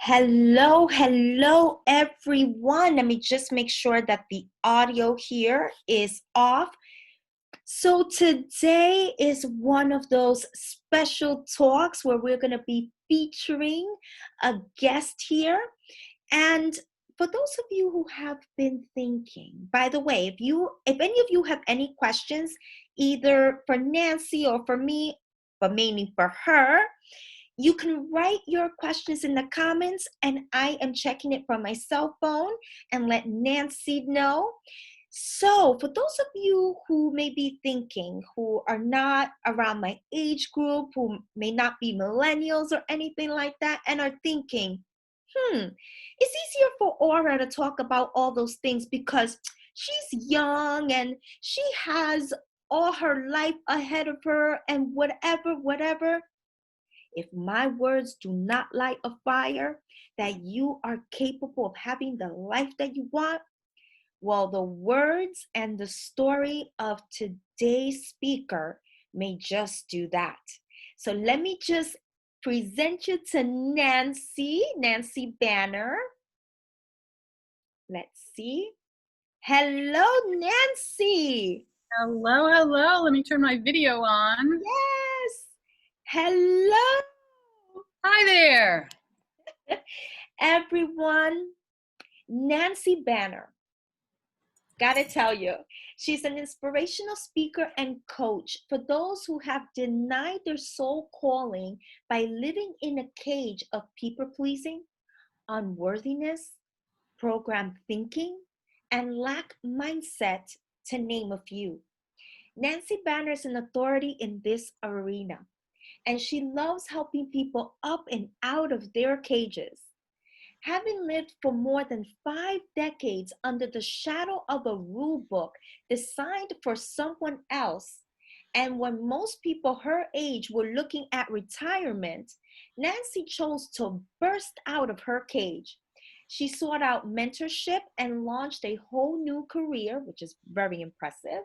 Hello, everyone. Let me just make sure that the audio here is off. So today is one of those special talks where we're going to be featuring a guest here. And for those of you who have been thinking, by the way, if any of you have any questions, either for Nancy or for me, but mainly for her, you can write your questions in the comments, and I am checking it from my cell phone and let Nancy know. So for those of you who may be thinking, who are not around my age group, who may not be millennials or anything like that, and are thinking, it's easier for Aura to talk about all those things because she's young and she has all her life ahead of her and whatever. If my words do not light a fire that you are capable of having the life that you want, well, the words and the story of today's speaker may just do that. So let me just present you to Nancy Banner. Let's see. Hello, Nancy. Hello. Let me turn my video on. Yes. Hello. Hi there. Everyone, Nancy Banner. Gotta tell you, she's an inspirational speaker and coach for those who have denied their soul calling by living in a cage of people pleasing, unworthiness, program thinking, and lack mindset, to name a few. Nancy Banner is an authority in this arena, and she loves helping people up and out of their cages. Having lived for more than 5 decades under the shadow of a rule book designed for someone else, and when most people her age were looking at retirement, Nancy chose to burst out of her cage. She sought out mentorship and launched a whole new career, which is very impressive,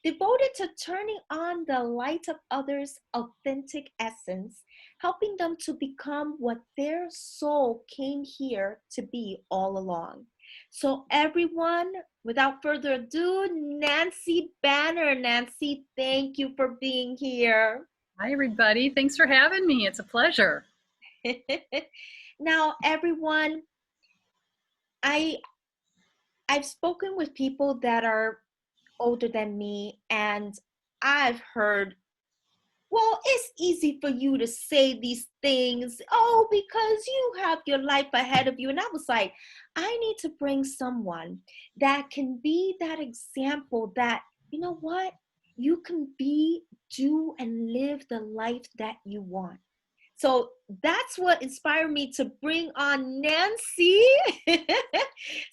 devoted to turning on the light of others' authentic essence, helping them to become what their soul came here to be all along. So everyone, without further ado, Nancy Banner. Nancy, thank you for being here. Hi, everybody. Thanks for having me. It's a pleasure. Now, everyone, I've spoken with people that are older than me, and I've heard, well, it's easy for you to say these things. Oh, because you have your life ahead of you. And I was like, I need to bring someone that can be that example that, you know what? You can be, do, and live the life that you want. So that's what inspired me to bring on Nancy.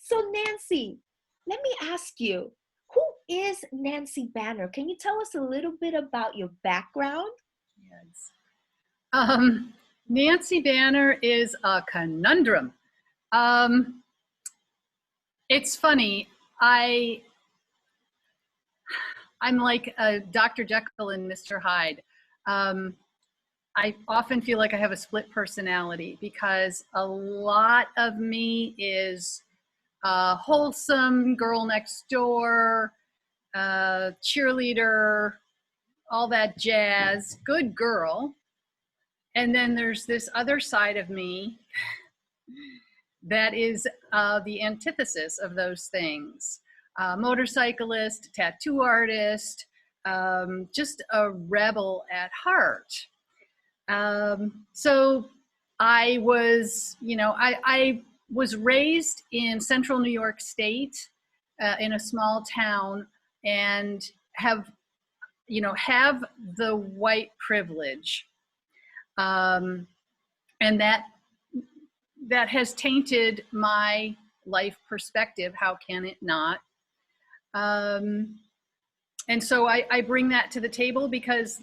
So Nancy, let me ask you, who is Nancy Banner? Can you tell us a little bit about your background? Yes. Nancy Banner is a conundrum. It's funny. I'm like a Dr. Jekyll and Mr. Hyde. I often feel like I have a split personality because a lot of me is wholesome, girl next door, cheerleader, all that jazz, good girl. And then there's this other side of me that is the antithesis of those things. Motorcyclist, tattoo artist, just a rebel at heart. So I was, I was raised in central New York State in a small town and have the white privilege. And that has tainted my life perspective. How can it not? And so I bring that to the table because,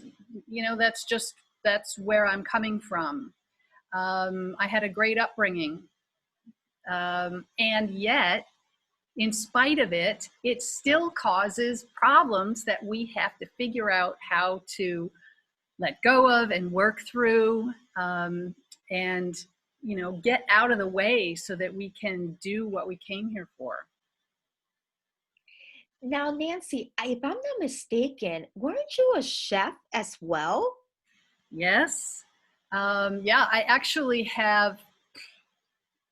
that's where I'm coming from. I had a great upbringing. And yet, in spite of it, it still causes problems that we have to figure out how to let go of and work through. And get out of the way so that we can do what we came here for. Now, Nancy, if I'm not mistaken, weren't you a chef as well? Yes. Yeah, I actually have,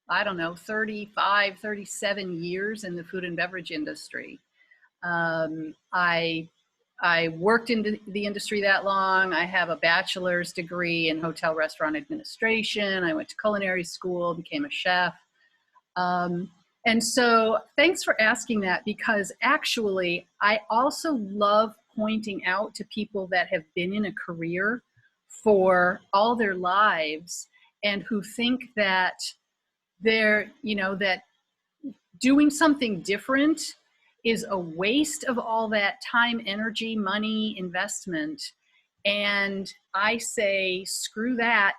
I don't know, 35, 37 years in the food and beverage industry. Um, I I worked in the industry that long. I have a bachelor's degree in hotel restaurant administration. I went to culinary school, became a chef. Um, and so thanks for asking that, because actually I also love pointing out to people that have been in a career for all their lives and who think that that doing something different is a waste of all that time, energy, money, investment. And I say, screw that.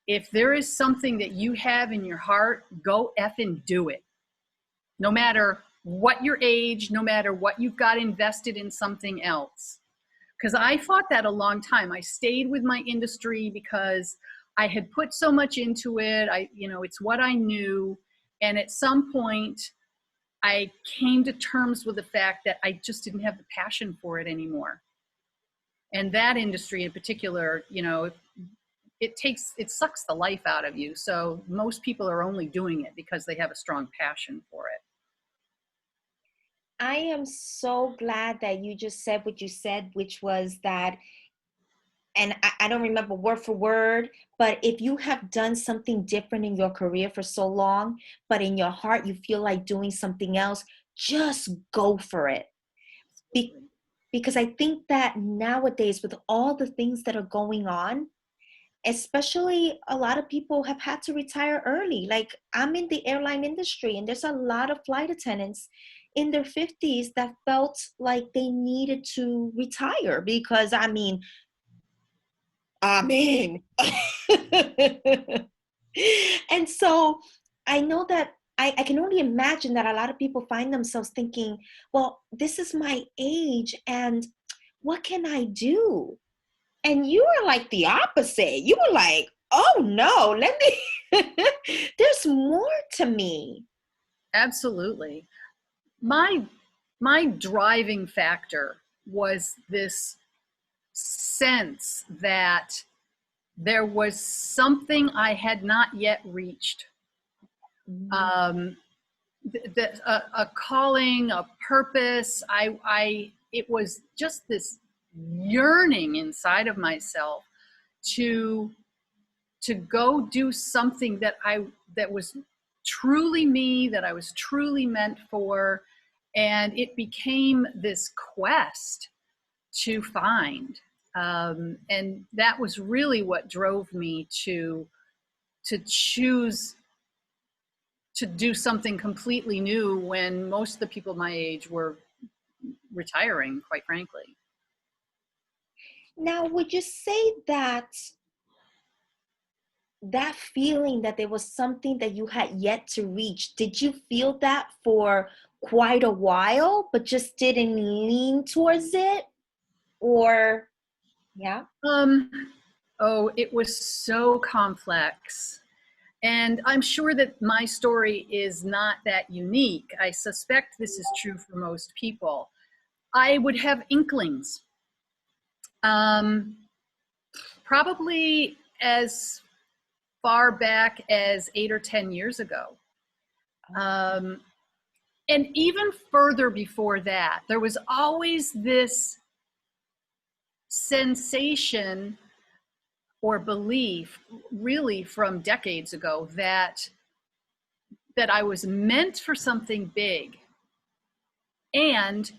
If there is something that you have in your heart, go effing do it. No matter what your age, no matter what you've got invested in something else. Because I fought that a long time. I stayed with my industry because I had put so much into it. It's what I knew. And at some point, I came to terms with the fact that I just didn't have the passion for it anymore. And that industry in particular, it sucks the life out of you. So most people are only doing it because they have a strong passion for it. I am so glad that you just said what you said, which was that, and I don't remember word for word, but if you have done something different in your career for so long, but in your heart you feel like doing something else, just go for it. Be- because I think that nowadays, with all the things that are going on, especially a lot of people have had to retire early. Like, I'm in the airline industry, and there's a lot of flight attendants in their 50s that felt like they needed to retire because, I mean, and so I know that I can only imagine that a lot of people find themselves thinking, well, this is my age, and what can I do? And you are like the opposite. You were like, oh no, let me, there's more to me. Absolutely. My driving factor was this sense that there was something I had not yet reached. Mhm. Um, a calling, a purpose. It was just this yearning inside of myself to go do something that was truly me, that I was truly meant for, and it became this quest to find. And that was really what drove me to choose to do something completely new when most of the people my age were retiring, quite frankly. Now, would you say that that feeling that there was something that you had yet to reach, did you feel that for quite a while, but just didn't lean towards it? Or, yeah? Um, oh, it was so complex. And I'm sure that my story is not that unique. I suspect this is true for most people. I would have inklings, um, probably as far back as 8 or 10 years ago. Um, and even further before that, there was always this sensation or belief, really from decades ago, that I was meant for something big, and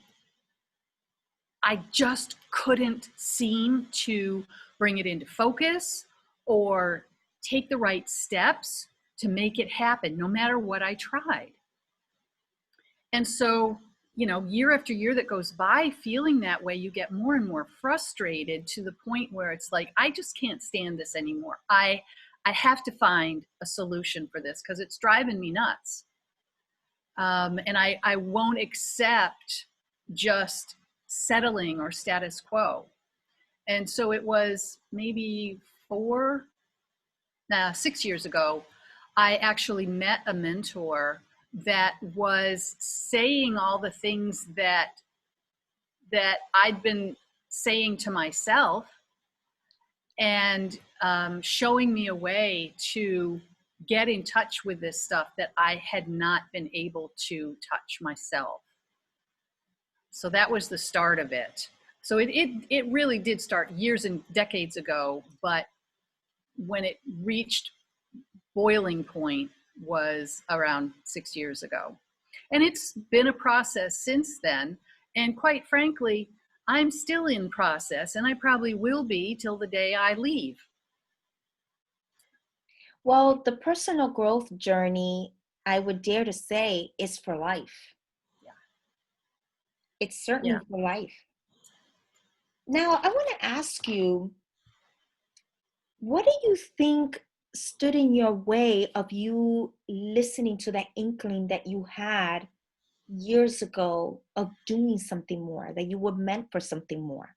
I just couldn't seem to bring it into focus or take the right steps to make it happen, no matter what I tried. And so, year after year that goes by feeling that way, you get more and more frustrated to the point where it's like, I just can't stand this anymore. I have to find a solution for this because it's driving me nuts. And I won't accept just settling or status quo. And so it was maybe 6 years ago, I actually met a mentor that was saying all the things that I'd been saying to myself, and showing me a way to get in touch with this stuff that I had not been able to touch myself. So that was the start of it. So it really did start years and decades ago, but when it reached boiling point was around 6 years ago. And it's been a process since then. And quite frankly, I'm still in process, and I probably will be till the day I leave. Well, the personal growth journey, I would dare to say, is for life. Yeah. It's certainly Yeah. for life. Now, I want to ask you, what do you think stood in your way of you listening to that inkling that you had years ago of doing something more, that you were meant for something more?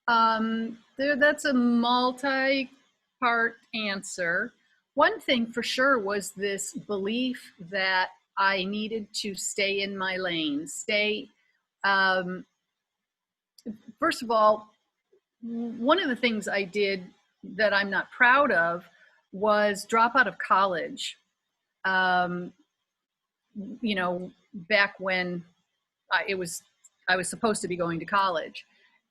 That's a multi-part answer. One thing for sure was this belief that I needed to stay in my lane. Um, First of all, one of the things I did that I'm not proud of was drop out of college. Um, Back when I was supposed to be going to college,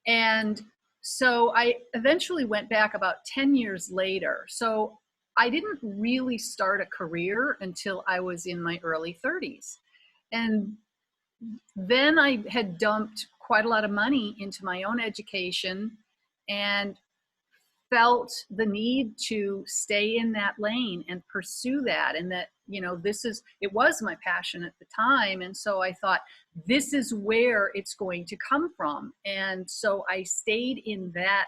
and so I eventually went back about 10 years later. So I didn't really start a career until I was in my early 30s. And then I had dumped quite a lot of money into my own education and felt the need to stay in that lane and pursue that. And that, it was my passion at the time. And so I thought, this is where it's going to come from. And so I stayed in that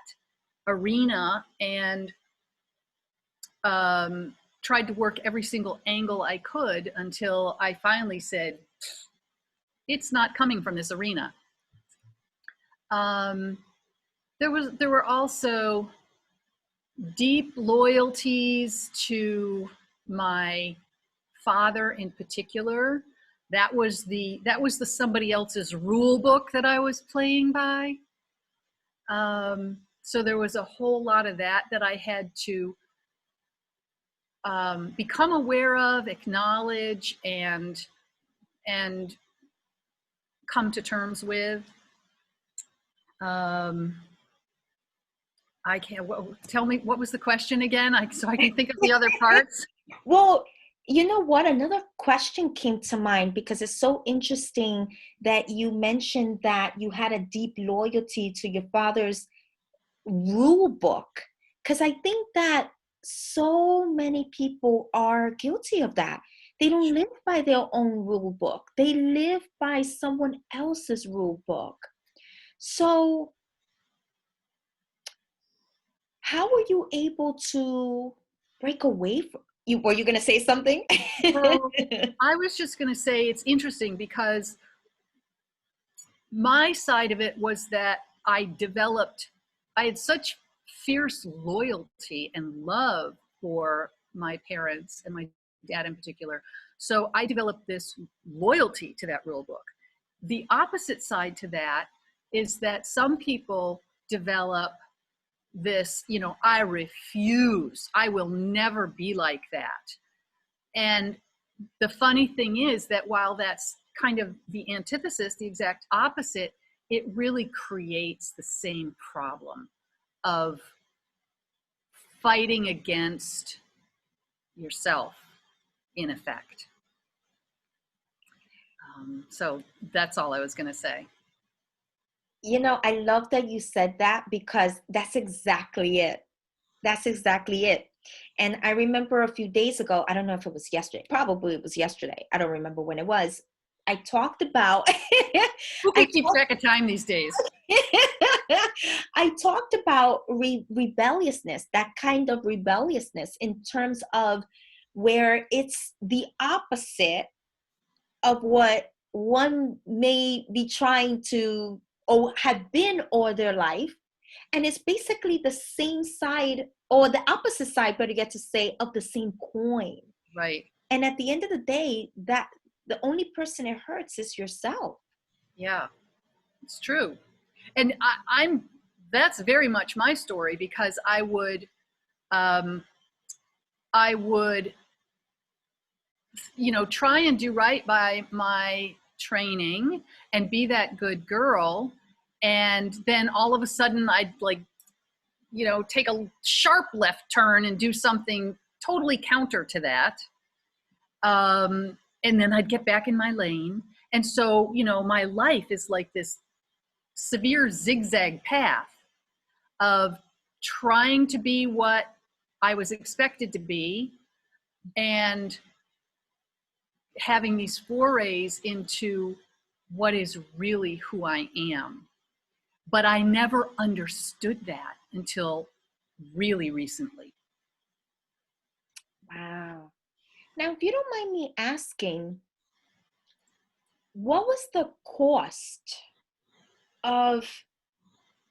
arena and tried to work every single angle I could until I finally said, it's not coming from this arena. There were also deep loyalties to my father in particular. That was the somebody else's rule book that I was playing by. So there was a whole lot of that I had to become aware of, acknowledge, and come to terms with. I can't. Tell me, what was the question again? So I can think of the other parts. Well, you know what? Another question came to mind because it's so interesting that you mentioned that you had a deep loyalty to your father's rule book. Because I think that so many people are guilty of that. They don't live by their own rule book. They live by someone else's rule book. So how were you able to break away from you? Were you going to say something? Well, I was just going to say it's interesting because my side of it was that I had such fierce loyalty and love for my parents and my dad in particular. So I developed this loyalty to that rule book. The opposite side to that is that some people develop this, I refuse, I will never be like that. And the funny thing is that while that's kind of the antithesis, the exact opposite, it really creates the same problem of fighting against yourself, in effect. So that's all I was going to say. I love that you said that because that's exactly it. That's exactly it. And I remember a few days ago, I don't know if it was yesterday, probably it was yesterday. I don't remember when it was. I talked about Who can keep track of time these days? I talked about rebelliousness, that kind of rebelliousness in terms of where it's the opposite of what one may be trying to or have been all their life. And it's basically the same side, or the opposite side, better get to say, of the same coin. Right. And at the end of the day, that the only person it hurts is yourself. Yeah, it's true. And I'm that's very much my story, because um, I would, try and do right by my training and be that good girl. And then all of a sudden I'd take a sharp left turn and do something totally counter to that. And then I'd get back in my lane. And so, my life is like this severe zigzag path of trying to be what I was expected to be, and having these forays into what is really who I am. But I never understood that until really recently. Wow. Now, if you don't mind me asking, what was the cost of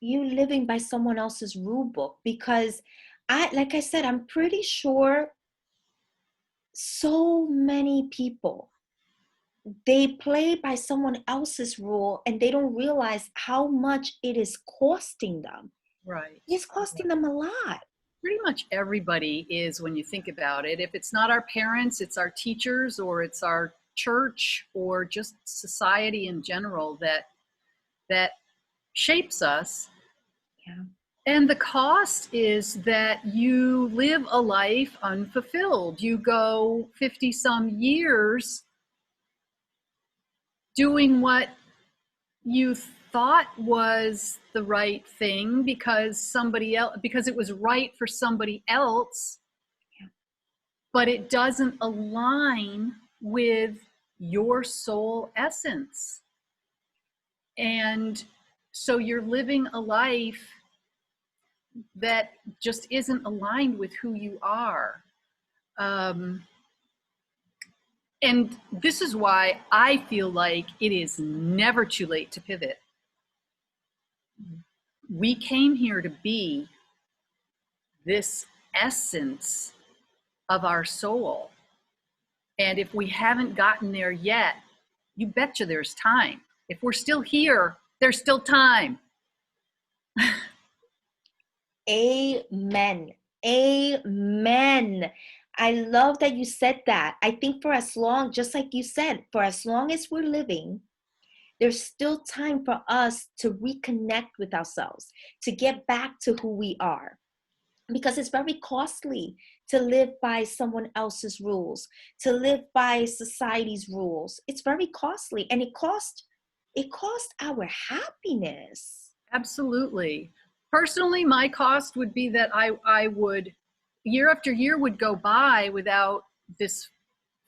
you living by someone else's rule book? Because like I said, I'm pretty sure so many people, they play by someone else's rule and they don't realize how much it is costing them. Right. It's costing them a lot. Pretty much everybody is, when you think about it. If it's not our parents, it's our teachers, or it's our church, or just society in general that shapes us. Yeah. And the cost is that you live a life unfulfilled. You go 50 some years doing what you thought was the right thing because it was right for somebody else, but it doesn't align with your soul essence. And so you're living a life that just isn't aligned with who you are. And this is why I feel like it is never too late to pivot. We came here to be this essence of our soul. And if we haven't gotten there yet, you betcha there's time. If we're still here, there's still time. Amen. Amen. I love that you said that. I think for as long, just like you said, for as long as we're living, there's still time for us to reconnect with ourselves, to get back to who we are. Because it's very costly to live by someone else's rules, to live by society's rules. It's very costly, and it costs our happiness. Absolutely. Personally, my cost would be that I would, year after year would go by without this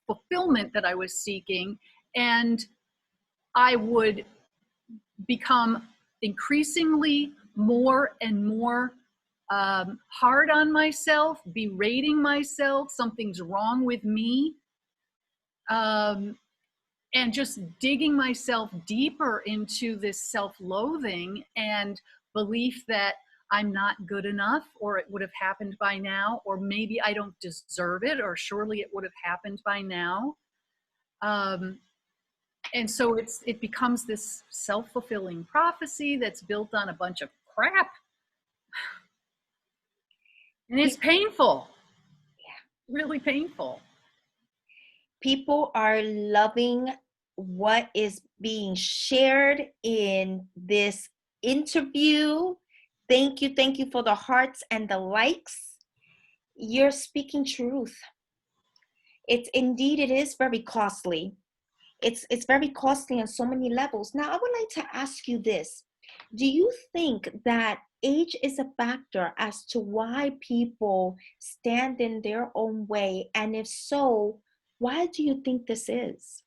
fulfillment that I was seeking, and I would become increasingly more and more hard on myself, berating myself, something's wrong with me, and just digging myself deeper into this self-loathing and belief that I'm not good enough, or it would have happened by now, or maybe I don't deserve it, or surely it would have happened by now. And so it becomes this self-fulfilling prophecy that's built on a bunch of crap. And it's painful. Yeah. Really painful. People are loving what is being shared in this interview. Thank you for the hearts and the likes. You're speaking truth. It is very costly. It's very costly on so many levels. Now, I would like to ask you this. Do you think that age is a factor as to why people stand in their own way? And if so, why do you think this is?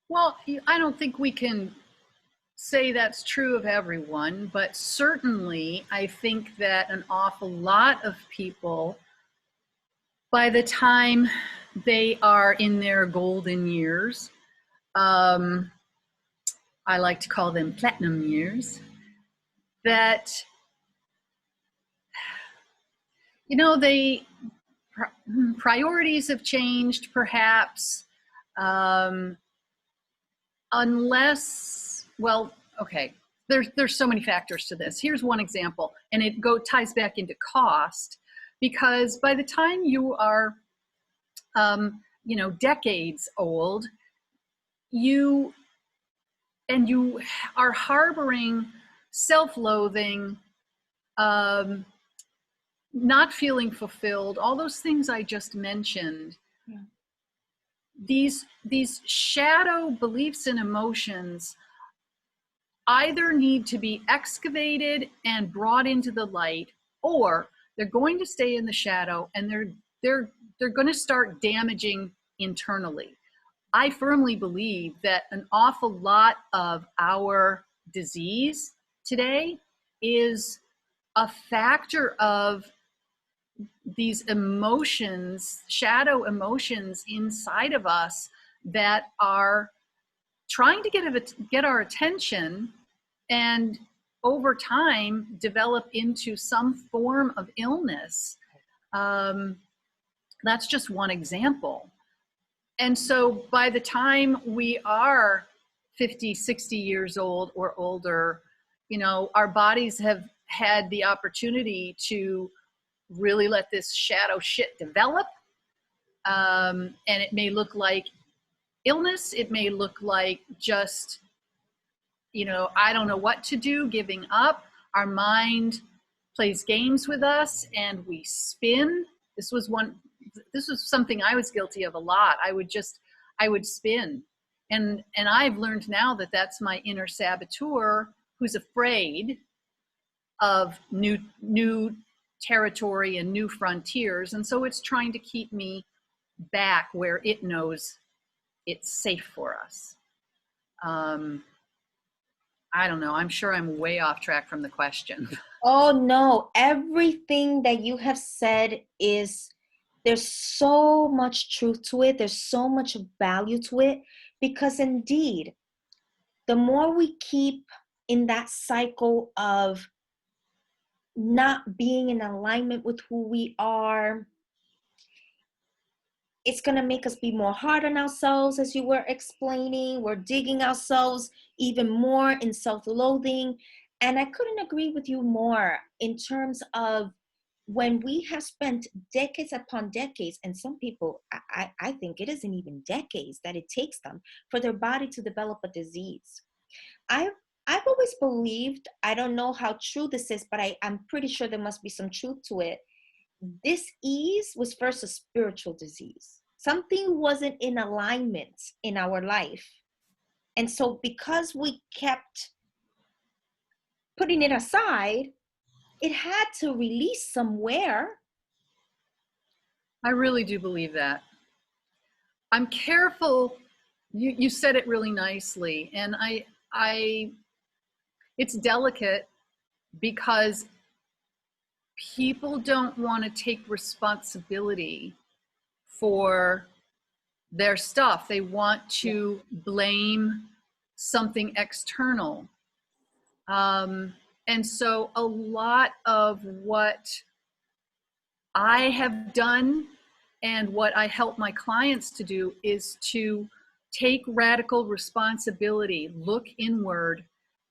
Well, I don't think we can say that's true of everyone, but certainly I think that an awful lot of people, by the time they are in their golden years, I like to call them platinum years, that, they priorities have changed, perhaps, um, unless, well, okay, there's so many factors to this. Here's one example, and it ties back into cost, because by the time you are, decades old, you are harboring self-loathing, um, not feeling fulfilled, all those things I just mentioned. Yeah. These shadow beliefs and emotions either need to be excavated and brought into the light, or they're going to stay in the shadow, and they're going to start damaging internally. I firmly believe that an awful lot of our disease today is a factor of these emotions, shadow emotions inside of us, that are trying to get our attention, and over time develop into some form of illness. That's just one example. And so by the time we are 50, 60 years old or older, our bodies have had the opportunity to really let this shadow shit develop. And it may look like illness. It may look like just, I don't know what to do, giving up. Our mind plays games with us and we spin. This was something I was guilty of a lot. I would spin. And I've learned now that that's my inner saboteur, who's afraid of new territory and new frontiers. And so it's trying to keep me back where it knows it's safe for us. I don't know. I'm sure I'm way off track from the question. Oh no, everything that you have said there's so much truth to it. There's so much value to it, because indeed, the more we keep in that cycle of not being in alignment with who we are, it's going to make us be more hard on ourselves, as you were explaining. We're digging ourselves even more in self-loathing. And I couldn't agree with you more in terms of when we have spent decades upon decades, and some people, I think it isn't even decades that it takes them for their body to develop a disease. I've always believed, I don't know how true this is, but I'm pretty sure there must be some truth to it. This ease was first a spiritual disease. Something wasn't in alignment in our life. And so because we kept putting it aside, it had to release somewhere. I really do believe that. I'm careful. You said it really nicely. And it's delicate, because people don't want to take responsibility for their stuff. They want to blame something external. And so a lot of what I have done and what I help my clients to do is to take radical responsibility, look inward,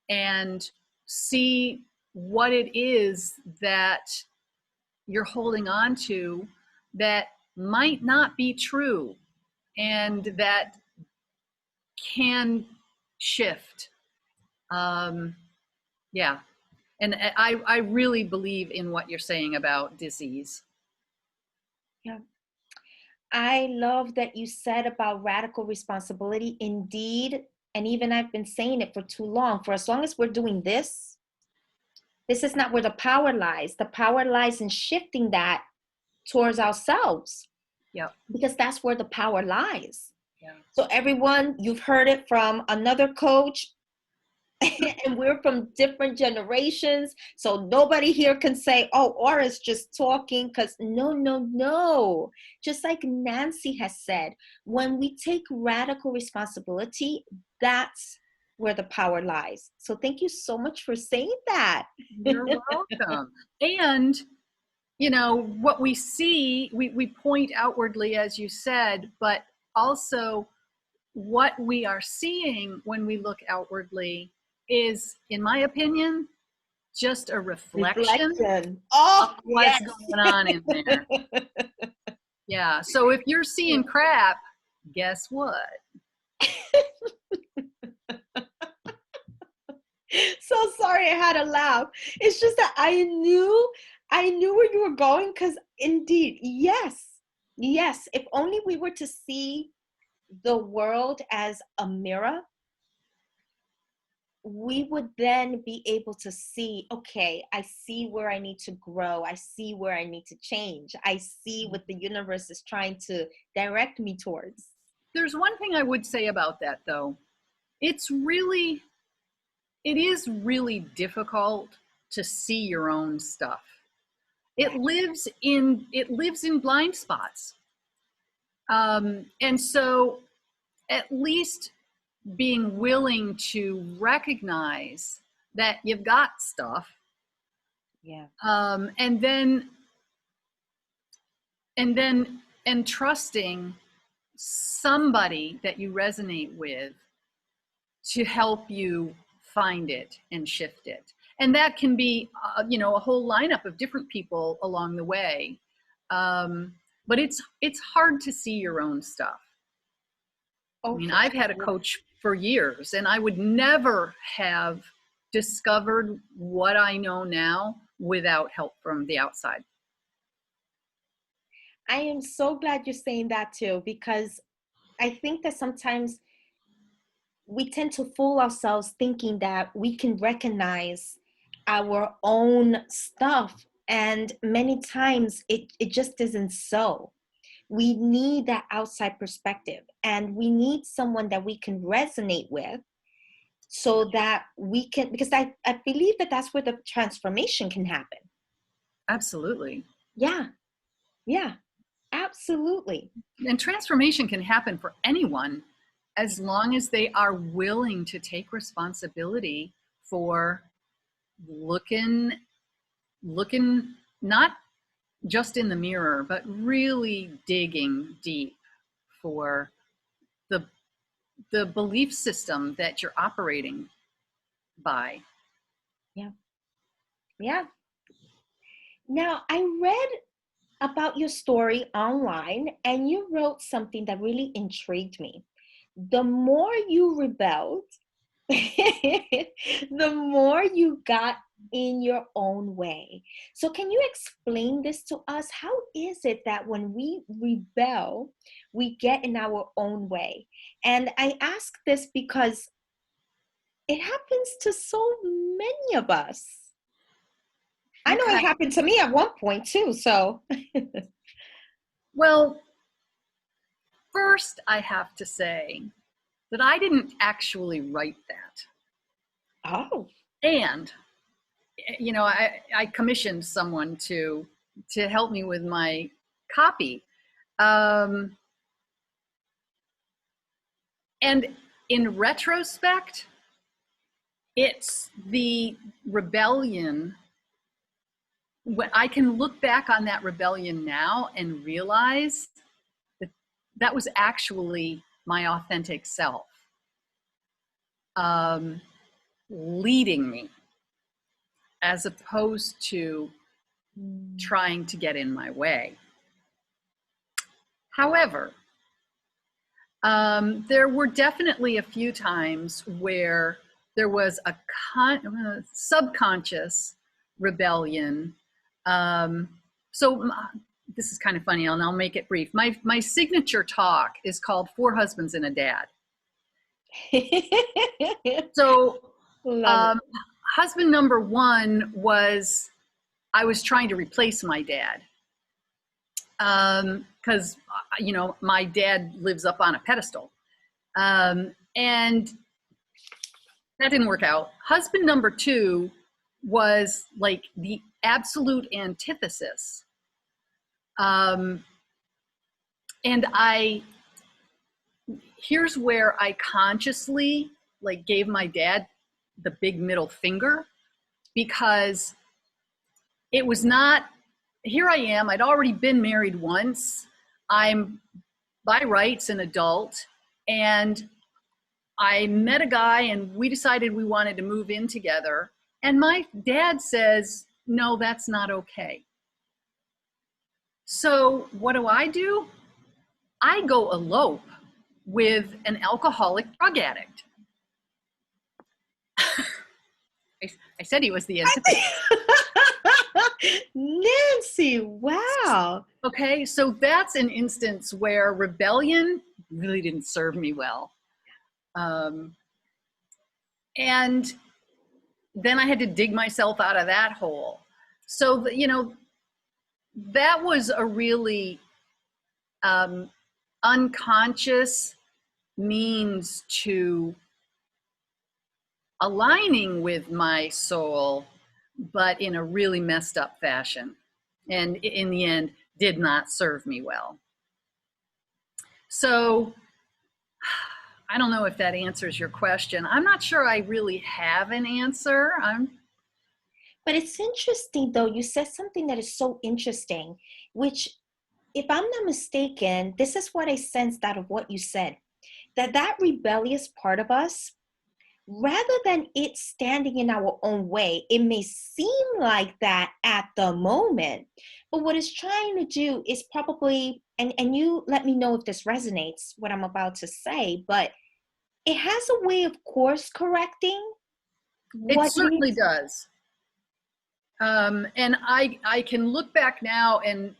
and see what it is that you're holding on to that might not be true and that can shift. Yeah. And I really believe in what you're saying about disease. Yeah. I love that you said about radical responsibility. Indeed, and even I've been saying it for too long. For as long as we're doing this is not where the power lies. The power lies in shifting that towards ourselves. Yeah. Because that's where the power lies. Yeah. So everyone, you've heard it from another coach, and we're from different generations. So nobody here can say, oh, Aura's just talking, because no. Just like Nancy has said, when we take radical responsibility, that's where the power lies. So thank you so much for saying that. You're welcome. And, you know, what we see, we point outwardly, as you said, but also what we are seeing when we look outwardly is, in my opinion, just a reflection Oh, of what's going on in there. Yeah. So if you're seeing crap, guess what? So sorry, I had to laugh. It's just that I knew where you were going, because indeed, yes. If only we were to see the world as a mirror, we would then be able to see, okay, I see where I need to grow. I see where I need to change. I see what the universe is trying to direct me towards. There's one thing I would say about that, though. It is really difficult to see your own stuff. It lives in blind spots. And so at least being willing to recognize that you've got stuff. Yeah. And trusting somebody that you resonate with to help you find it and shift it. And that can be, a whole lineup of different people along the way. But it's hard to see your own stuff. Okay. I mean, I've had a coach for years, and I would never have discovered what I know now without help from the outside. I am so glad you're saying that too, because I think that sometimes we tend to fool ourselves thinking that we can recognize our own stuff. And many times it just isn't so. We need that outside perspective, and we need someone that we can resonate with, so that we can, because I believe that that's where the transformation can happen. Absolutely. Yeah, absolutely. And transformation can happen for anyone as long as they are willing to take responsibility for looking not just in the mirror, but really digging deep for the belief system that you're operating by. Yeah. Now, I read about your story online, and you wrote something that really intrigued me. The more you rebelled, the more you got in your own way. So can you explain this to us? How is it that when we rebel, we get in our own way? And I ask this because it happens to so many of us. I know it happened to me at one point too, so. Well, first I have to say that I didn't actually write that. Oh. And, I commissioned someone to help me with my copy. And in retrospect, it's the rebellion. When I can look back on that rebellion now and realize that that was actually my authentic self, leading me, as opposed to trying to get in my way. However, there were definitely a few times where there was a subconscious rebellion. So this is kind of funny, and I'll make it brief. My signature talk is called 4 Husbands and a Dad. So husband number 1 was, I was trying to replace my dad. Because, my dad lives up on a pedestal. And that didn't work out. Husband number 2 was like the absolute antithesis. And here's where I consciously like gave my dad the big middle finger, because it was not, here I am, I'd already been married once. I'm by rights an adult, and I met a guy and we decided we wanted to move in together. And my dad says, no, that's not okay. So what do? I go elope with an alcoholic drug addict. I said he was the antithesis. Nancy, wow. Okay, so that's an instance where rebellion really didn't serve me well. And then I had to dig myself out of that hole. So, you know, that was a really unconscious means to aligning with my soul, but in a really messed up fashion. And in the end, did not serve me well. So I don't know if that answers your question. I'm not sure I really have an answer. But it's interesting, though. You said something that is so interesting, which, if I'm not mistaken, this is what I sensed out of what you said, that rebellious part of us, rather than it standing in our own way, it may seem like that at the moment, but what it's trying to do is probably, and you let me know if this resonates, what I'm about to say, but it has a way of course correcting It what certainly needs. does. And I can look back now, and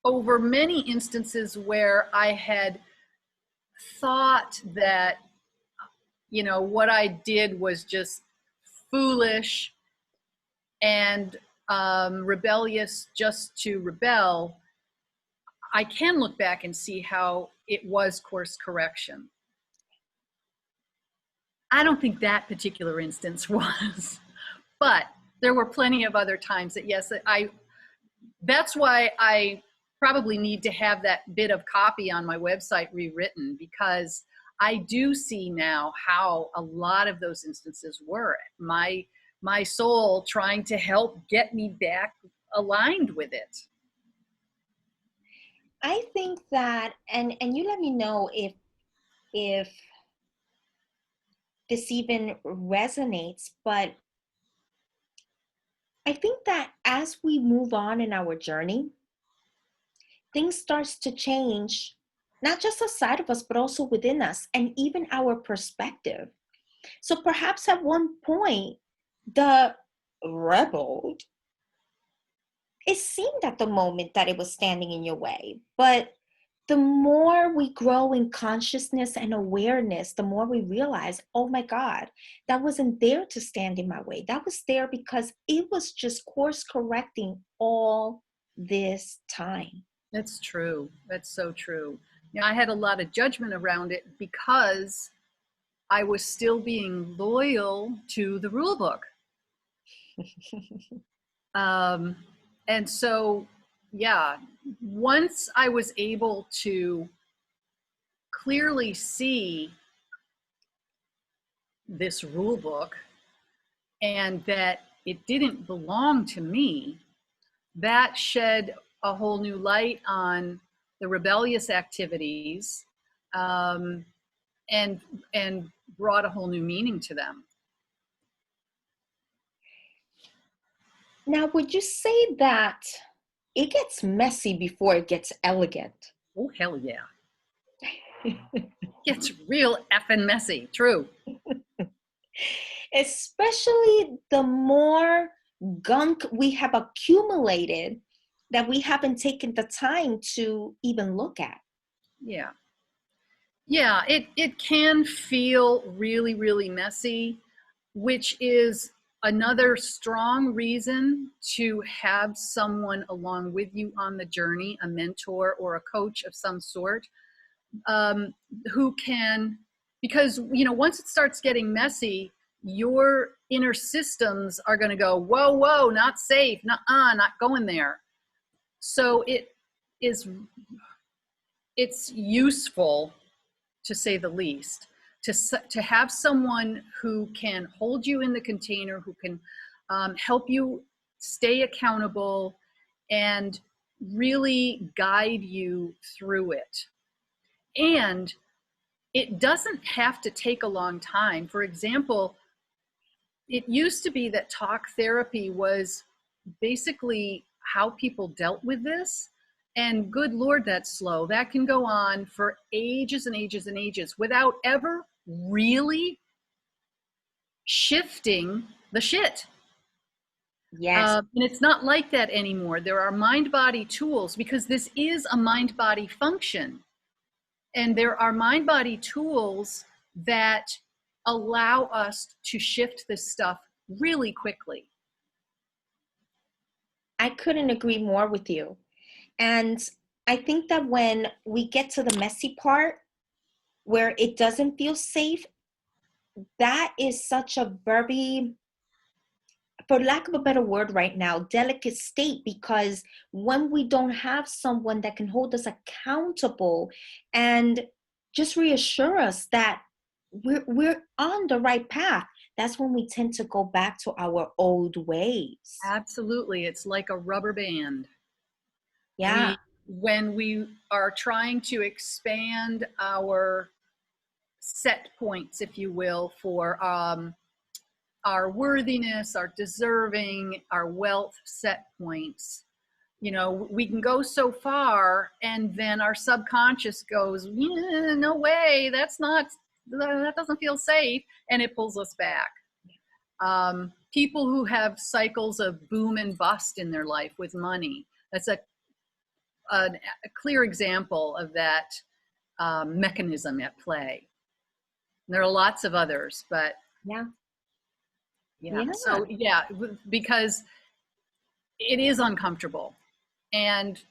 over many instances where I had thought that, you know, what I did was just foolish and rebellious just to rebel, I can look back and see how it was course correction. I don't think that particular instance was, but there were plenty of other times that, yes, that's why I probably need to have that bit of copy on my website rewritten, because I do see now how a lot of those instances were my soul trying to help get me back aligned with it. I think that, and you let me know if this even resonates, but I think that as we move on in our journey, things starts to change, not just outside of us, but also within us, and even our perspective. So perhaps at one point, the rebel, it seemed at the moment that it was standing in your way, but the more we grow in consciousness and awareness, the more we realize, oh my God, that wasn't there to stand in my way. That was there because it was just course correcting all this time. That's true. That's so true. You know, I had a lot of judgment around it because I was still being loyal to the rule book. And so, yeah, once I was able to clearly see this rule book and that it didn't belong to me, that shed a whole new light on the rebellious activities, and brought a whole new meaning to them. Now, would you say that it gets messy before it gets elegant? Oh, hell yeah. It's real effing messy. True. Especially the more gunk we have accumulated that we haven't taken the time to even look at. Yeah. Yeah, it can feel really, really messy, which is another strong reason to have someone along with you on the journey, a mentor or a coach of some sort, who can, because, you know, once it starts getting messy, your inner systems are going to go, whoa, whoa, not safe, not going there. So it's useful, to say the least, to have someone who can hold you in the container, who can help you stay accountable and really guide you through it. And it doesn't have to take a long time. For example, it used to be that talk therapy was basically how people dealt with this. And good Lord, that's slow. That can go on for ages and ages and ages without ever really shifting the shit. Yes. And it's not like that anymore. There are mind-body tools because this is a mind-body function. And there are mind-body tools that allow us to shift this stuff really quickly. I couldn't agree more with you. And I think that when we get to the messy part where it doesn't feel safe, that is such a very, for lack of a better word right now, delicate state, because when we don't have someone that can hold us accountable and just reassure us that we're on the right path, that's when we tend to go back to our old ways. Absolutely. It's like a rubber band. Yeah. When we are trying to expand our set points, if you will, for our worthiness, our deserving, our wealth set points, you know, we can go so far and then our subconscious goes, no way, that doesn't feel safe, and it pulls us back. People who have cycles of boom and bust in their life with money, that's a clear example of that mechanism at play. And there are lots of others, but Yeah. So yeah, because it is uncomfortable, and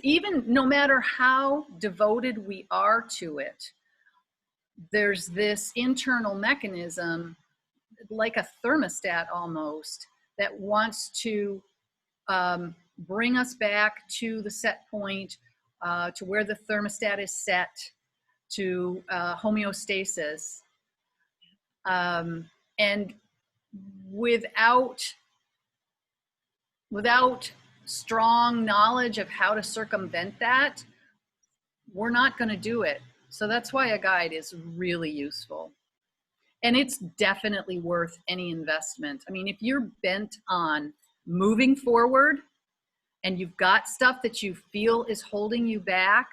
even no matter how devoted we are to it, there's this internal mechanism, like a thermostat almost, that wants to bring us back to the set point, to where the thermostat is set, to homeostasis. And without strong knowledge of how to circumvent that, we're not going to do it. So that's why a guide is really useful. And it's definitely worth any investment. I mean, if you're bent on moving forward and you've got stuff that you feel is holding you back,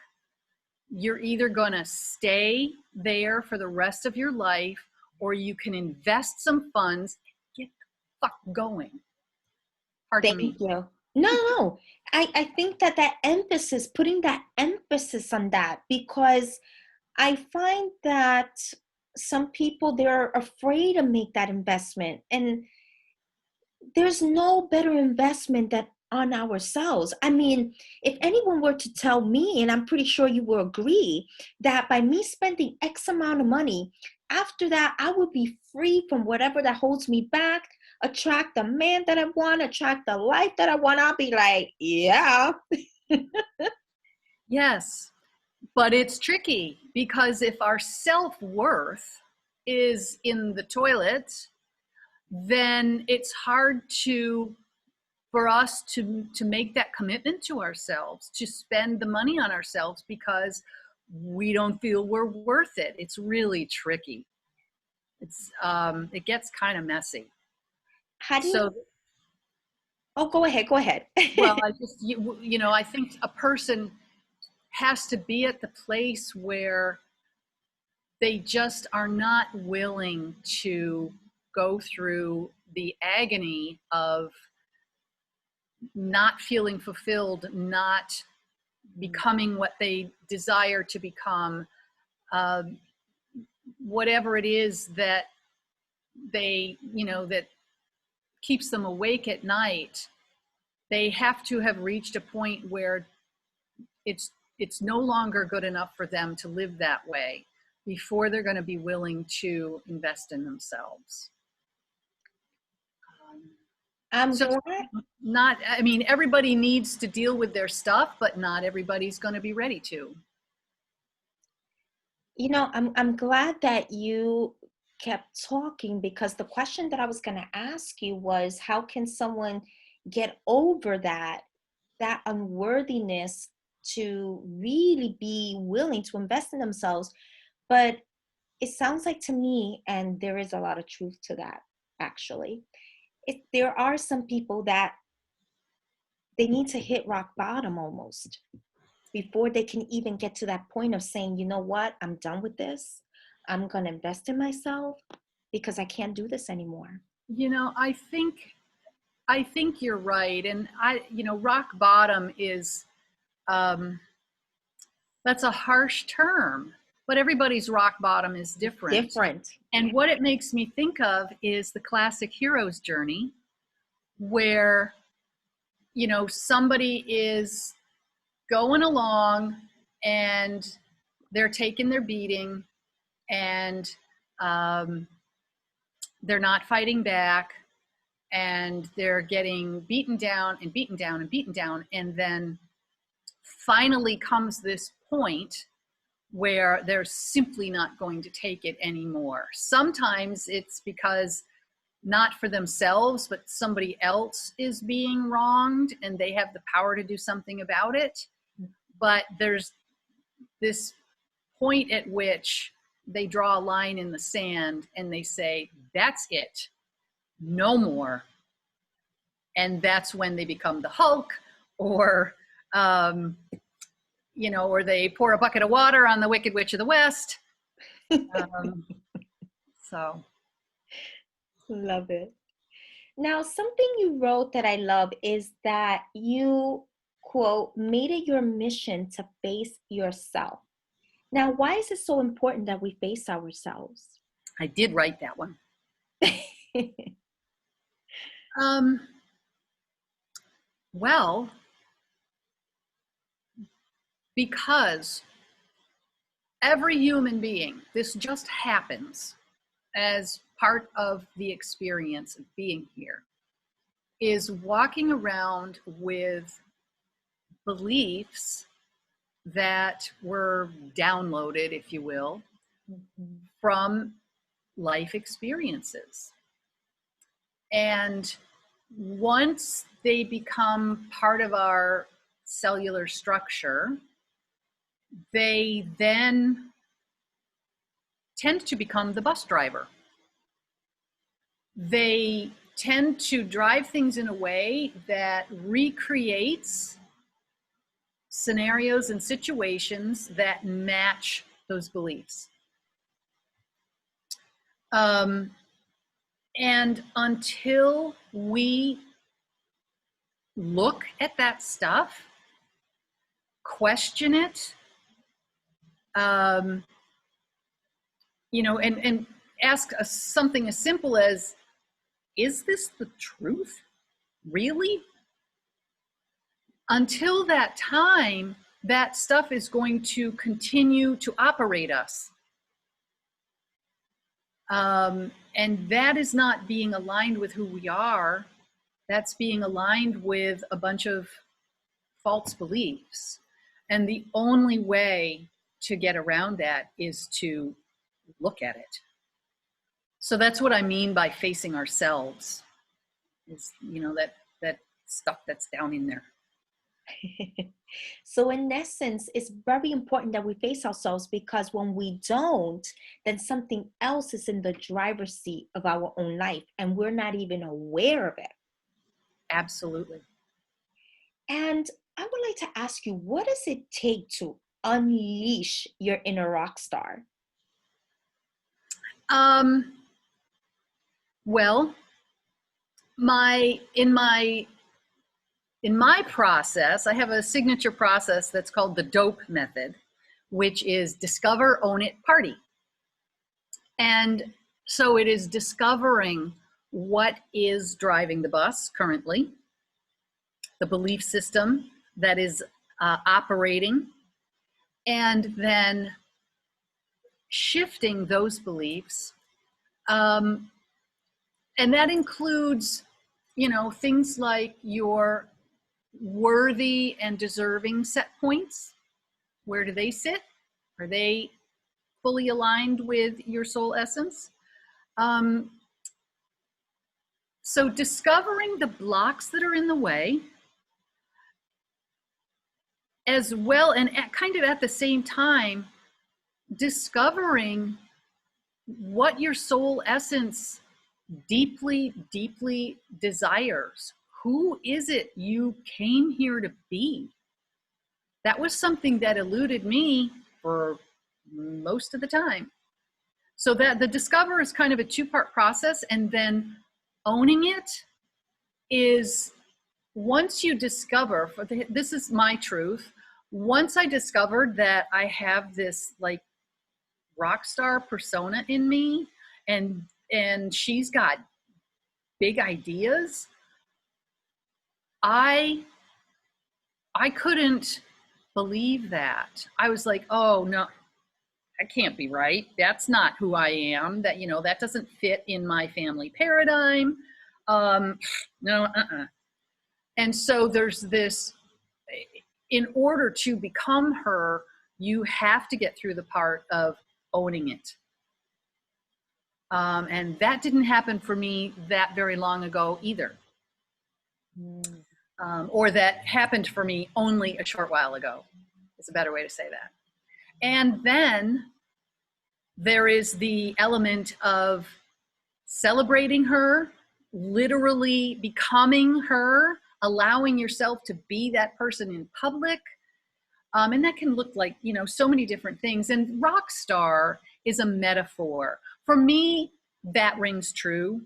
you're either going to stay there for the rest of your life, or you can invest some funds and get the fuck going. Pardon me. Thank you. No. I think that putting that emphasis on that, because I find that some people, they're afraid to make that investment. And there's no better investment than on ourselves. I mean, if anyone were to tell me, and I'm pretty sure you will agree, that by me spending X amount of money, after that, I would be free from whatever that holds me back, attract the man that I want, attract the life that I want, I'll be like, yeah. Yes, but it's tricky, because if our self-worth is in the toilet, then it's hard for us to make that commitment to ourselves, to spend the money on ourselves, because we don't feel we're worth it. It's really tricky. It gets kind of messy. How do you? Oh, go ahead. Well, I think a person has to be at the place where they just are not willing to go through the agony of not feeling fulfilled, not becoming what they desire to become, whatever it is that that keeps them awake at night. They have to have reached a point where it's no longer good enough for them to live that way before they're going to be willing to invest in themselves. Everybody needs to deal with their stuff, but not everybody's going to be ready to. I'm glad that you kept talking, because the question that I was going to ask you was, how can someone get over that unworthiness to really be willing to invest in themselves? But it sounds like to me, and there is a lot of truth to that, actually. There are some people that they need to hit rock bottom almost before they can even get to that point of saying, you know what, I'm done with this. I'm going to invest in myself because I can't do this anymore. I think you're right. And rock bottom is, that's a harsh term, but everybody's rock bottom is different. Different. And what it makes me think of is the classic hero's journey, where, somebody is going along and they're taking their beating, and they're not fighting back, and they're getting beaten down and beaten down and beaten down. And then finally comes this point where they're simply not going to take it anymore. Sometimes it's because not for themselves, but somebody else is being wronged and they have the power to do something about it. But there's this point at which they draw a line in the sand and they say, that's it, no more. And that's when they become the Hulk, or or they pour a bucket of water on the Wicked Witch of the West. So. Love it. Now, something you wrote that I love is that you, quote, made it your mission to face yourself. Now, why is it so important that we face ourselves? I did write that one. Well, because every human being, this just happens as part of the experience of being here, is walking around with beliefs that were downloaded, if you will, from life experiences. And once they become part of our cellular structure, they then tend to become the bus driver. They tend to drive things in a way that recreates scenarios and situations that match those beliefs. And until we look at that stuff, question it, and ask something as simple as, is this the truth? Really? Until that time, that stuff is going to continue to operate us. And that is not being aligned with who we are. That's being aligned with a bunch of false beliefs. And the only way to get around that is to look at it. So that's what I mean by facing ourselves, is, that stuff that's down in there. So in essence, it's very important that we face ourselves, because when we don't, then something else is in the driver's seat of our own life and we're not even aware of it. Absolutely. And I would like to ask you, what does it take to unleash your inner rock star? Well, in my process, I have a signature process that's called the DOPE method, which is discover, own it, party. And so it is discovering what is driving the bus currently, the belief system that is operating, and then shifting those beliefs. And that includes, things like your worthy and deserving set points. Where do they sit? Are they fully aligned with your soul essence. So discovering the blocks that are in the way, as well, and kind of at the same time, discovering what your soul essence deeply, deeply desires. Who is it you came here to be? That was something that eluded me for most of the time. So that the discover is kind of a two-part process, and then owning it is, once you discover, this is my truth, once I discovered that I have this like rock star persona in me, and she's got big ideas, I couldn't believe that. I was like, oh no, that can't be right. That's not who I am. That, you know, that doesn't fit in my family paradigm. No. And so there's this, in order to become her, you have to get through the part of owning it. And that didn't happen for me that very long ago either. Or that happened for me only a short while ago, is a better way to say that. And then there is the element of celebrating her, literally becoming her, allowing yourself to be that person in public. And that can look like, you know, so many different things. And rock star is a metaphor. For me, that rings true.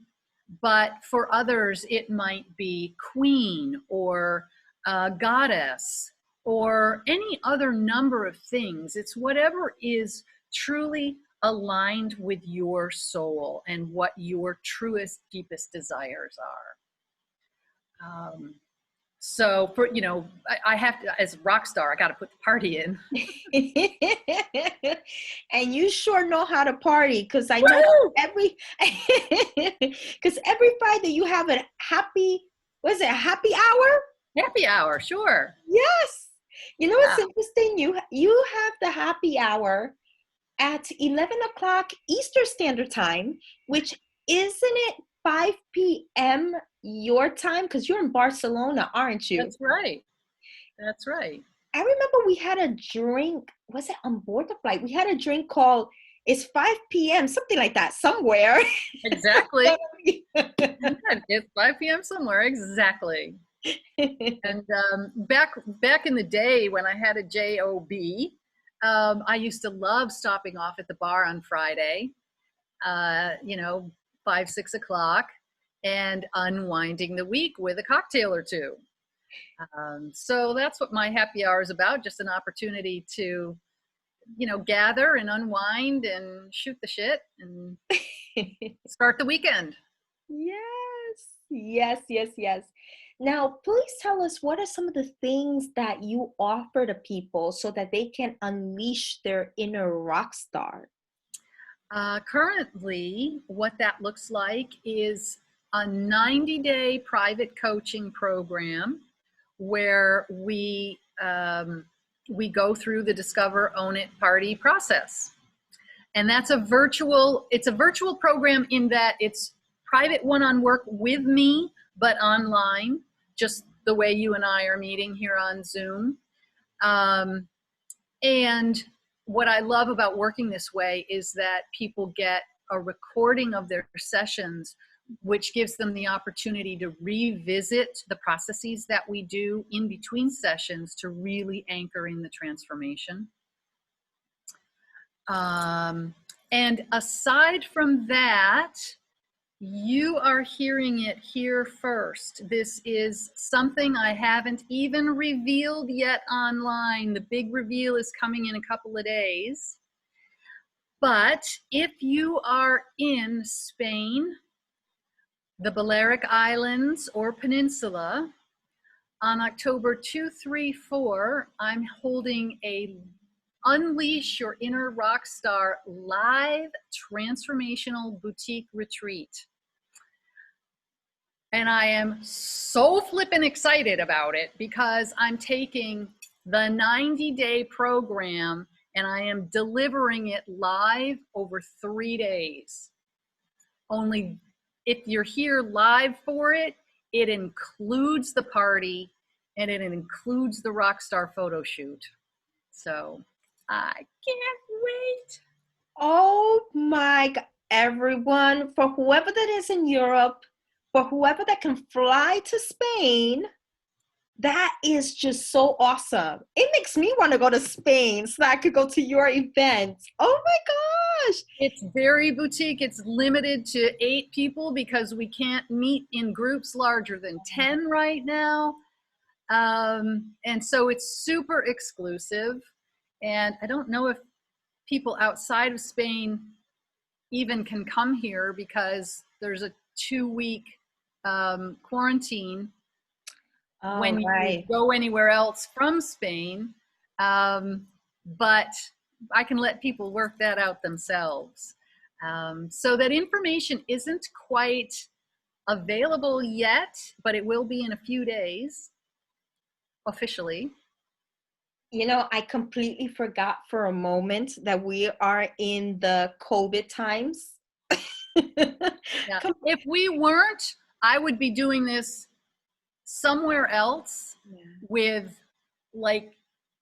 But for others, it might be queen or goddess or any other number of things. It's whatever is truly aligned with your soul and what your truest, deepest desires are. So for, you know, I have to, as a rock star, I got to put the party in. And you sure know how to party, because I know because every Friday you have a happy, was it a happy hour? Happy hour, sure. Yes. You know what's interesting? You have the happy hour at 11 o'clock Eastern Standard Time, which isn't it 5 p.m. your time? Because you're in Barcelona, aren't you? That's right. That's right. I remember we had a drink, was it on board the flight? We had a drink called It's 5 p.m., something like that, somewhere. Exactly. It's 5 p.m. somewhere, exactly. And back in the day when I had a job, I used to love stopping off at the bar on Friday, 5, 6 o'clock, and unwinding the week with a cocktail or two. So that's what my happy hour is about, just an opportunity to, gather and unwind and shoot the shit and start the weekend. Yes. Now, please tell us, what are some of the things that you offer to people so that they can unleash their inner rock star? Currently, what that looks like is a 90-day private coaching program where we go through the Discover, Own It, Party process. And that's it's a virtual program in that it's private one-on work with me, but online, just the way you and I are meeting here on Zoom. And what I love about working this way is that people get a recording of their sessions, which gives them the opportunity to revisit the processes that we do in between sessions to really anchor in the transformation. And aside from that, you are hearing it here first. This is something I haven't even revealed yet online. The big reveal is coming in a couple of days. But if you are in Spain, the Balearic Islands, or Peninsula, on October 2, 3, 4, I'm holding a Unleash Your Inner Rock Star live transformational boutique retreat. And I am so flippin' excited about it because I'm taking the 90-day program and I am delivering it live over 3 days. Only if you're here live for it, it includes the party and it includes the rock star photo shoot. So I can't wait. Oh my God, everyone, for whoever that is in Europe, for whoever that can fly to Spain, that is just so awesome. It makes me want to go to Spain so that I could go to your event. Oh my gosh. It's very boutique. It's limited to 8 people because we can't meet in groups larger than 10 right now. And so it's super exclusive. And I don't know if people outside of Spain even can come here because there's a 2-week quarantine when you go anywhere else from Spain. But I can let people work that out themselves. So that information isn't quite available yet, but it will be in a few days officially. You know, I completely forgot for a moment that we are in the COVID times. Yeah. If we weren't, I would be doing this somewhere else with like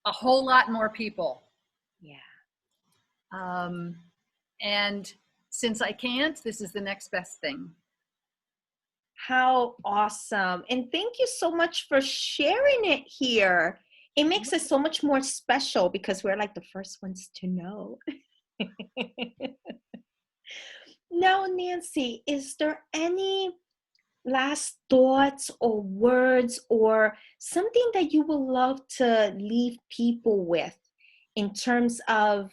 a whole lot more people. Yeah. And since I can't, this is the next best thing. How awesome. And thank you so much for sharing it here. It makes it so much more special because we're like the first ones to know. Now, Nancy, is there any last thoughts or words or something that you would love to leave people with in terms of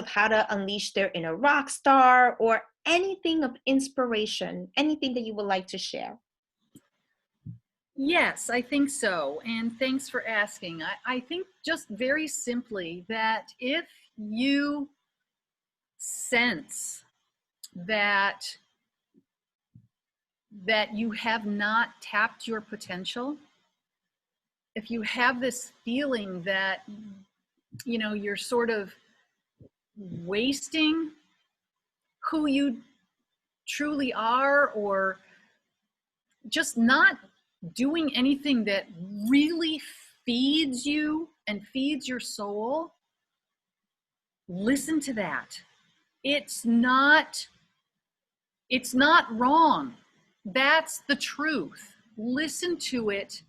how to unleash their inner rock star, or anything of inspiration, anything that you would like to share? Yes, I think so. And thanks for asking. I think just very simply that if you sense that you have not tapped your potential, if you have this feeling that you're sort of wasting who you truly are, or just not doing anything that really feeds you and feeds your soul, listen to that. It's not wrong. That's the truth. Listen to it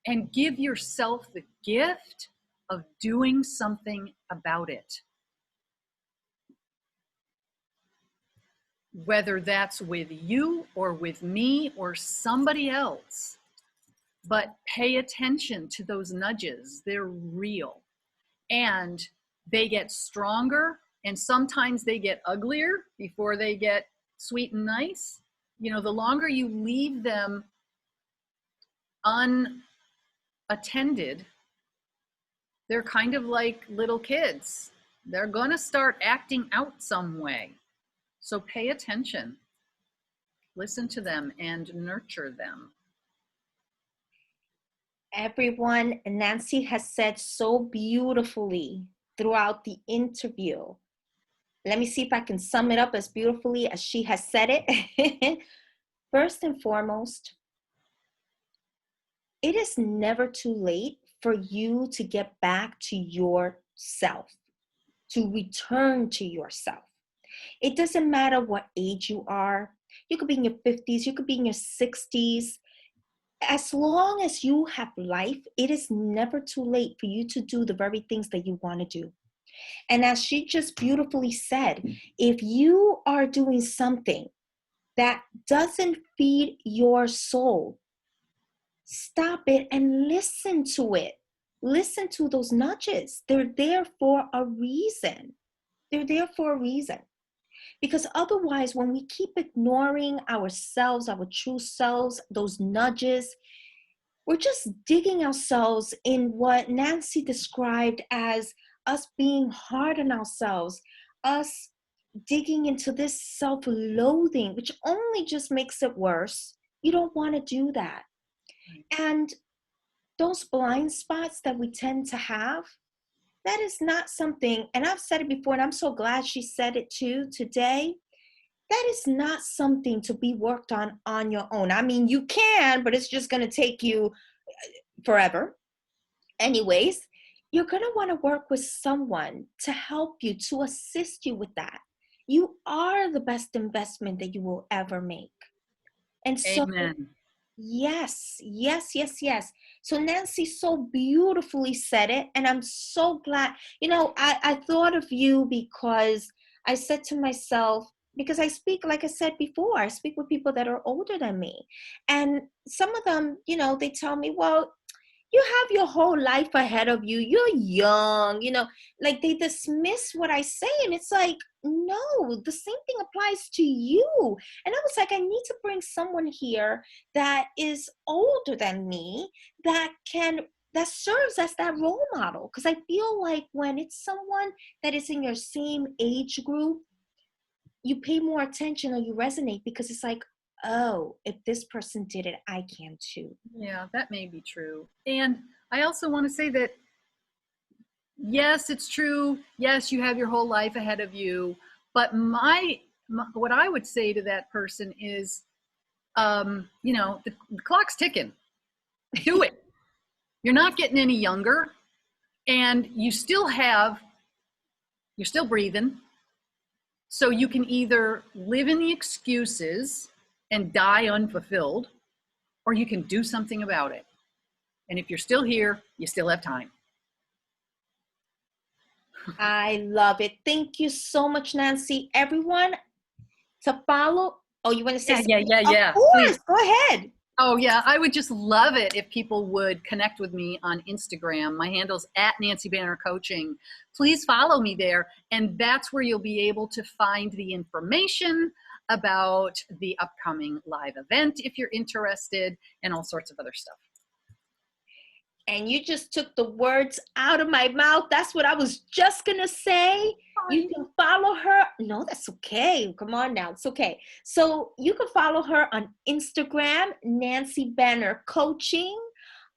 and give yourself the gift of doing something about it. Whether that's with you or with me or somebody else. But pay attention to those nudges. They're real. And they get stronger, and sometimes they get uglier before they get sweet and nice. The longer you leave them unattended, they're kind of like little kids. They're going to start acting out some way. So pay attention, listen to them, and nurture them. Everyone, Nancy has said so beautifully throughout the interview. Let me see if I can sum it up as beautifully as she has said it. First and foremost, it is never too late for you to get back to yourself, to return to yourself. It doesn't matter what age you are. You could be in your 50s, you could be in your 60s. As long as you have life, it is never too late for you to do the very things that you want to do. And as she just beautifully said, if you are doing something that doesn't feed your soul, stop it and listen to it. Listen to those nudges. They're there for a reason. They're there for a reason. Because otherwise, when we keep ignoring ourselves, our true selves, those nudges, we're just digging ourselves in what Nancy described as us being hard on ourselves, us digging into this self-loathing, which only just makes it worse. You don't want to do that. And those blind spots that we tend to have, That is not something, and I've said it before, and I'm so glad she said it too today. That is not something to be worked on your own. I mean, you can, but it's just going to take you forever. Anyways, you're going to want to work with someone to help you, to assist you with that. You are the best investment that you will ever make. And so, Amen. yes, yes, yes, yes. So Nancy so beautifully said it. And I'm so glad, I thought of you because I said to myself, because I speak, like I said before, I speak with people that are older than me. And some of them, they tell me, well, you have your whole life ahead of you. You're young, like they dismiss what I say. And it's like, no, the same thing applies to you. And I was like, I need to bring someone here that is older than me that serves as that role model. Because I feel like when it's someone that is in your same age group, you pay more attention or you resonate because it's like, oh, if this person did it, I can too. Yeah, that may be true. And I also want to say that, yes, it's true. Yes, you have your whole life ahead of you. But what I would say to that person is, the clock's ticking. Do it. You're not getting any younger, and you're still breathing. So you can either live in the excuses and die unfulfilled, or you can do something about it. And if you're still here, you still have time. I love it. Thank you so much, Nancy. Everyone, to follow. Oh, you want to say something? Of Yeah. course, Please. go ahead. Oh, yeah. I would just love it if people would connect with me on Instagram. My handle's at Nancy Banner Coaching. Please follow me there. And that's where you'll be able to find the information about the upcoming live event if you're interested, and all sorts of other stuff. And you just took the words out of my mouth. That's what I was just going to say. You can follow her. No, that's okay. Come on now. It's okay. So you can follow her on Instagram, Nancy Banner Coaching.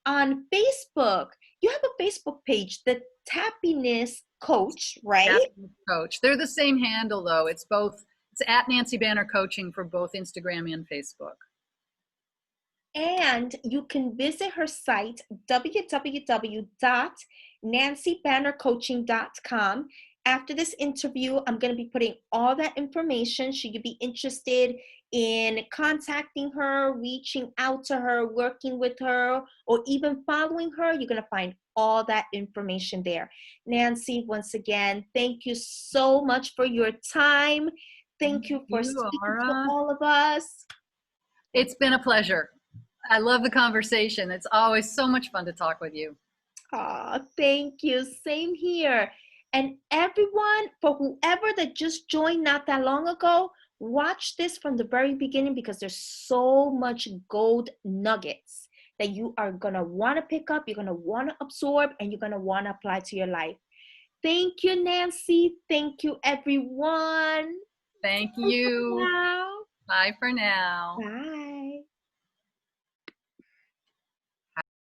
On Facebook, you have a Facebook page, the Tappiness Coach, right? Happiness Coach. They're the same handle, though. It's at Nancy Banner Coaching for both Instagram and Facebook. And you can visit her site, www.nancybannercoaching.com. After this interview, I'm going to be putting all that information. Should you be interested in contacting her, reaching out to her, working with her, or even following her, you're going to find all that information there. Nancy, once again, thank you so much for your time. Thank you for speaking to all of us. It's been a pleasure. I love the conversation. It's always so much fun to talk with you. Oh, thank you. Same here. And everyone, for whoever that just joined not that long ago, watch this from the very beginning because there's so much gold nuggets that you are going to want to pick up, you're going to want to absorb, and you're going to want to apply to your life. Thank you, Nancy. Thank you, everyone. Thank you. Bye Bye for now. Bye.